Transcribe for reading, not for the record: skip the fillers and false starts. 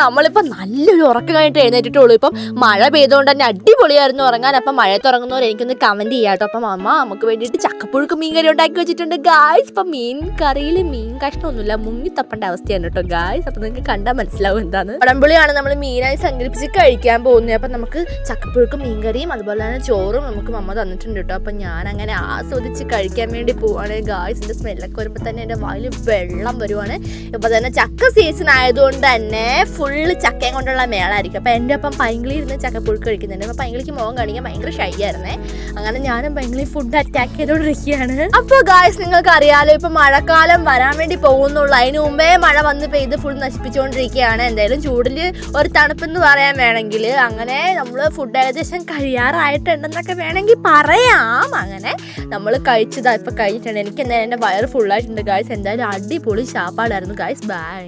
നമ്മളിപ്പോൾ നല്ലൊരു ഉറക്കം കഴിഞ്ഞിട്ട് എഴുന്നേറ്റിട്ടുള്ളൂ. ഇപ്പം മഴ പെയ്തുകൊണ്ട് തന്നെ അടിപൊളിയായിരുന്നു ഉറങ്ങാൻ. അപ്പം മഴയത്ത് ഉറങ്ങുന്നവർ എനിക്കൊന്ന് കമൻറ്റ് ചെയ്യാം കേട്ടോ. അപ്പം അമ്മ നമുക്ക് വേണ്ടിയിട്ട് ചക്കപ്പുഴുക്ക് മീൻ കറി ഉണ്ടാക്കി വെച്ചിട്ടുണ്ട് ഗായ്സ്. ഇപ്പം മീൻ കറിയിൽ മീൻ കഷ്ണമൊന്നുമില്ല, മുങ്ങി തപ്പേണ്ട അവസ്ഥയാണ് കേട്ടോ ഗായ്സ്. അപ്പം നിങ്ങൾക്ക് കണ്ടാൽ മനസ്സിലാവും എന്താണ്. കുടംപുളിയാണ് നമ്മൾ മീനായി സംഘടിപ്പിച്ച് കഴിക്കാൻ പോകുന്നത്. അപ്പം നമുക്ക് ചക്കപ്പുഴുക്കും മീൻ കറിയും അതുപോലെ തന്നെ ചോറും നമുക്ക് മമ്മ തന്നിട്ടുണ്ട് കേട്ടോ. അപ്പം ഞാൻ അങ്ങനെ ആസ്വദിച്ച് കഴിക്കാൻ വേണ്ടി പോവാണ് ഗായ്സ്. എൻ്റെ സ്മെല്ലൊക്കെ വരുമ്പോൾ തന്നെ എൻ്റെ വായിൽ വെള്ളം വരുവാണ്. ഇപ്പം തന്നെ ചക്ക സീസൺ ആയതുകൊണ്ട് തന്നെ ഫുള്ള് ചക്കയും കൊണ്ടുള്ള മേളായിരിക്കും. അപ്പം എൻ്റെ ഒപ്പം പൈങ്കിളി ഇരുന്ന് ചക്കപ്പുഴുക്ക് കഴിക്കുന്നുണ്ട്. അപ്പം പൈങ്കിളിക്ക് മുഖം കാണിക്കാൻ ഭയങ്കര ഷൈ ആയിരുന്നേ. അങ്ങനെ ഞാനും പൈങ്കിളി ഫുഡ് അറ്റാക്ക് ചെയ്തുകൊണ്ടിരിക്കുകയാണ്. അപ്പോൾ ഗായ്സ് നിങ്ങൾക്ക് അറിയാലോ ഇപ്പം മഴക്കാലം വരാൻ വേണ്ടി പോകുന്നുള്ളൂ. അതിന് മുമ്പേ മഴ വന്ന് പെയ്ത് ഫുൾ നശിപ്പിച്ചുകൊണ്ടിരിക്കുകയാണ്. എന്തായാലും ചൂടിൽ ഒരു തണുപ്പെന്ന് പറയാൻ വേണമെങ്കിൽ അങ്ങനെ നമ്മൾ ഫുഡ് ഏകദേശം കഴിയാറായിട്ടുണ്ടെന്നൊക്കെ വേണമെങ്കിൽ പറയാം. അങ്ങനെ നമ്മൾ കഴിച്ചതാണ് ഇപ്പം കഴിഞ്ഞിട്ടുണ്ട്. എനിക്ക് എന്തായാലും എൻ്റെ വയറ് ഫുള്ളായിട്ടുണ്ട് ഗായ്സ്. എന്തായാലും അടിപൊളി ശാപ്പാടായിരുന്നു ഗായ്സ്. ബൈ.